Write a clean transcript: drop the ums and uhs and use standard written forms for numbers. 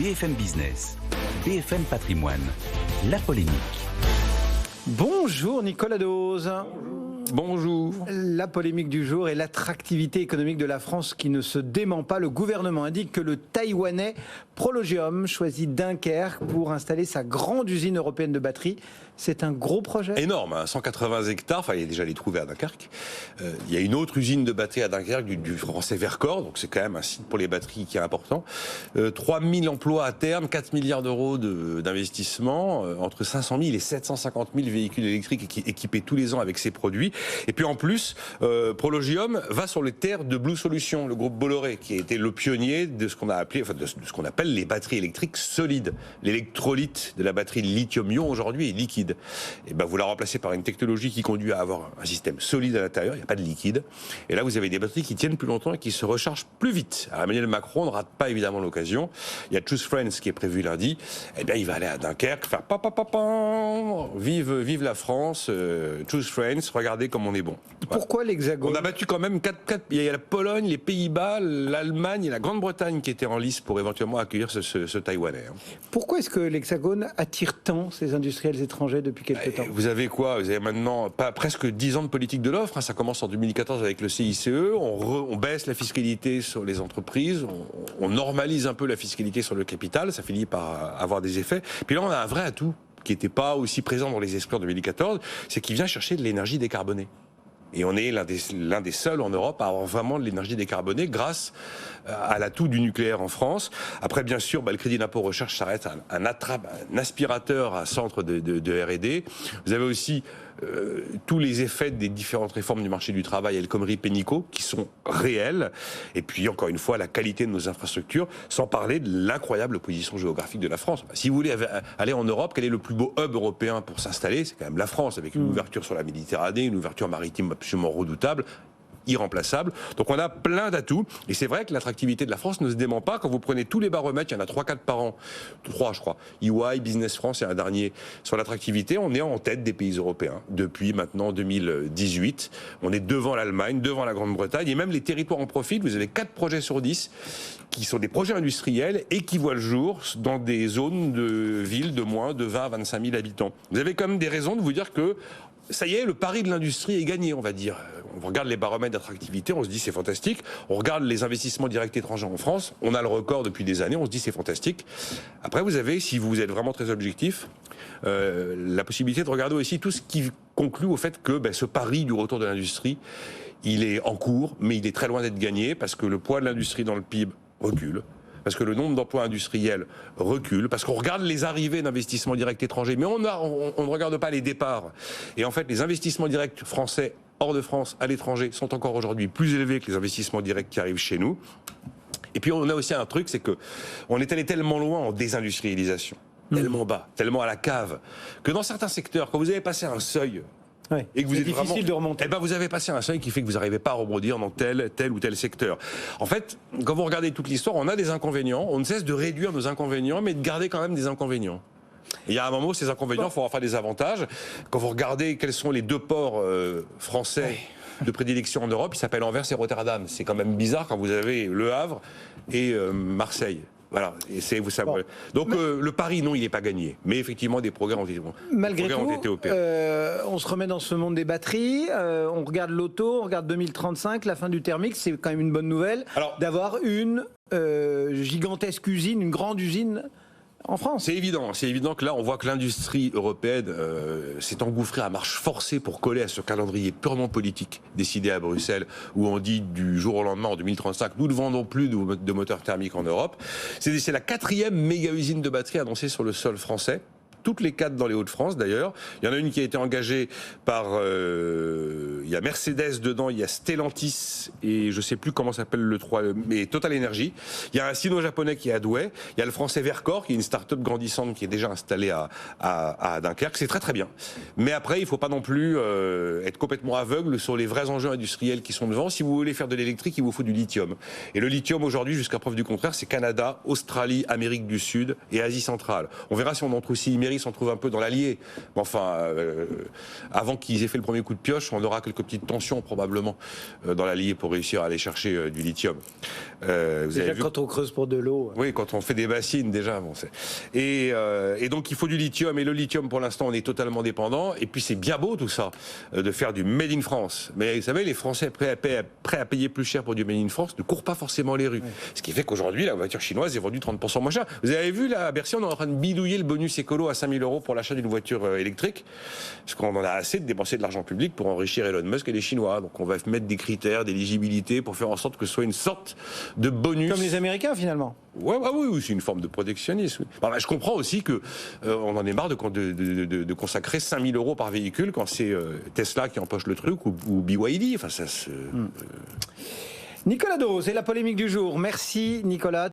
BFM Business, BFM Patrimoine, la polémique. Bonjour Nicolas Dose. Bonjour. La polémique du jour est l'attractivité économique de la France qui ne se dément pas. Le gouvernement indique que le Taïwanais Prologium choisit Dunkerque pour installer sa grande usine européenne de batteries. C'est un gros projet. Énorme, 180 hectares, il y a déjà les trouvés à Dunkerque. Il y a une autre usine de batteries à Dunkerque du français Vercors, donc c'est quand même un site pour les batteries qui est important. 3000 emplois à terme, 4 milliards d'euros d'investissement, entre 500 000 et 750 000 véhicules électriques équipés tous les ans avec ces produits. Et puis en plus, Prologium va sur les terres de Blue Solutions, le groupe Bolloré, qui a été le pionnier de ce qu'on a appelé, de ce qu'on appelle les batteries électriques solides. L'électrolyte de la batterie lithium-ion aujourd'hui est liquide. Et ben vous la remplacez par une technologie qui conduit à avoir un système solide à l'intérieur, il n'y a pas de liquide. Et là, vous avez des batteries qui tiennent plus longtemps et qui se rechargent plus vite. Alors, Emmanuel Macron ne rate pas évidemment l'occasion. Il y a Choose Friends qui est prévu lundi. Eh bien, il va aller à Dunkerque, faire vive la France, Choose Friends, regardez comme on est bon. Voilà. Pourquoi l'Hexagone ? On a battu quand même 4. Il y a la Pologne, les Pays-Bas, l'Allemagne et la Grande-Bretagne qui étaient en lice pour éventuellement accueillir ce Taïwanais. Pourquoi est-ce que l'Hexagone attire tant ces industriels étrangers depuis quelques temps ? Vous avez quoi ? Vous avez maintenant presque 10 ans de politique de l'offre. Ça commence en 2014 avec le CICE. On baisse la fiscalité sur les entreprises. On normalise un peu la fiscalité sur le capital. Ça finit par avoir des effets. Puis là, on a un vrai atout qui n'était pas aussi présent dans les esprits en 2014, c'est qu'il vient chercher de l'énergie décarbonée. Et on est l'un des seuls en Europe à avoir vraiment de l'énergie décarbonée grâce à l'atout du nucléaire en France. Après, bien sûr, le crédit d'impôt recherche, ça reste un aspirateur à centre de R&D. Vous avez aussi tous les effets des différentes réformes du marché du travail, El Khomri, Pénicaud, qui sont réels. Et puis, encore une fois, la qualité de nos infrastructures, sans parler de l'incroyable position géographique de la France. Si vous voulez aller en Europe, quel est le plus beau hub européen pour s'installer ? C'est quand même la France, avec une ouverture sur la Méditerranée, une ouverture maritime absolument redoutable, irremplaçable. Donc on a plein d'atouts. Et c'est vrai que l'attractivité de la France ne se dément pas. Quand vous prenez tous les baromètres, il y en a 3-4 par an. 3, je crois. EY, Business France et un dernier sur l'attractivité. On est en tête des pays européens depuis maintenant 2018. On est devant l'Allemagne, devant la Grande-Bretagne. Et même les territoires en profil, vous avez 4 projets sur 10 qui sont des projets industriels et qui voient le jour dans des zones de villes de moins de 20 à 25 000 habitants. Vous avez quand même des raisons de vous dire que ça y est, le pari de l'industrie est gagné, on va dire. On regarde les baromètres d'attractivité, on se dit c'est fantastique. On regarde les investissements directs étrangers en France, on a le record depuis des années, on se dit c'est fantastique. Après, vous avez, si vous êtes vraiment très objectif, la possibilité de regarder aussi tout ce qui conclut au fait que ce pari du retour de l'industrie, il est en cours, mais il est très loin d'être gagné parce que le poids de l'industrie dans le PIB recule. Parce que le nombre d'emplois industriels recule, parce qu'on regarde les arrivées d'investissements directs étrangers, mais on ne regarde pas les départs. Et en fait, les investissements directs français hors de France, à l'étranger, sont encore aujourd'hui plus élevés que les investissements directs qui arrivent chez nous. Et puis on a aussi un truc, c'est qu'on est allé tellement loin en désindustrialisation, tellement bas, tellement à la cave, que dans certains secteurs, quand vous avez passé un seuil, ouais, et que vous c'est êtes difficile de remonter. vous avez passé un seuil qui fait que vous n'arrivez pas à rebondir dans tel ou tel secteur. En fait, quand vous regardez toute l'histoire, on a des inconvénients, on ne cesse de réduire nos inconvénients, mais de garder quand même des inconvénients. Il y a un moment où ces inconvénients, il faut en faire des avantages. Quand vous regardez quels sont les 2 ports français de prédilection en Europe, ils s'appellent Anvers et Rotterdam. C'est quand même bizarre quand vous avez Le Havre et Marseille. Voilà. Et donc le pari, non, il n'est pas gagné. Mais effectivement, des progrès ont été opérés. On se remet dans ce monde des batteries. On regarde l'auto, on regarde 2035, la fin du thermique. C'est quand même une bonne nouvelle d'avoir une gigantesque usine, une grande usine en France. C'est évident que là, on voit que l'industrie européenne s'est engouffrée à marche forcée pour coller à ce calendrier purement politique décidé à Bruxelles, où on dit du jour au lendemain, en 2035, nous ne vendons plus de moteurs thermiques en Europe. C'est la 4e méga-usine de batterie annoncée sur le sol français. Toutes les 4 dans les Hauts-de-France d'ailleurs. Il y en a une qui a été engagée par... il y a Mercedes dedans, il y a Stellantis et je ne sais plus comment s'appelle le 3, mais Total Energy. Il y a un sino-japonais qui est à Douai. Il y a le français Vercors qui est une start-up grandissante qui est déjà installée à Dunkerque. C'est très très bien. Mais après, il ne faut pas non plus être complètement aveugle sur les vrais enjeux industriels qui sont devant. Si vous voulez faire de l'électrique, il vous faut du lithium. Et le lithium aujourd'hui, jusqu'à preuve du contraire, c'est Canada, Australie, Amérique du Sud et Asie centrale. On verra si on en trouve aussi Paris s'en trouve un peu dans l'Allier. Enfin, avant qu'ils aient fait le premier coup de pioche, on aura quelques petites tensions probablement dans l'Allier pour réussir à aller chercher du lithium. Déjà quand on creuse pour de l'eau. Oui, quand on fait des bassines déjà. Bon, et donc il faut du lithium, et le lithium pour l'instant on est totalement dépendant. Et puis c'est bien beau tout ça, de faire du Made in France. Mais vous savez, les Français prêts à payer plus cher pour du Made in France ne courent pas forcément les rues. Oui. Ce qui fait qu'aujourd'hui la voiture chinoise est vendue 30% moins cher. Vous avez vu là à Bercy, on est en train de bidouiller le bonus écolo à 5 000 € pour l'achat d'une voiture électrique, parce qu'on en a assez de dépenser de l'argent public pour enrichir Elon Musk et les Chinois. Donc on va mettre des critères d'éligibilité pour faire en sorte que ce soit une sorte de bonus. Comme les Américains finalement. Ouais, oui, c'est une forme de protectionnisme. Oui. Je comprends aussi que on en est marre de consacrer 5 000 € par véhicule quand c'est Tesla qui empoche le truc ou BYD. Enfin, ça se. Nicolas Dos, c'est la polémique du jour. Merci Nicolas.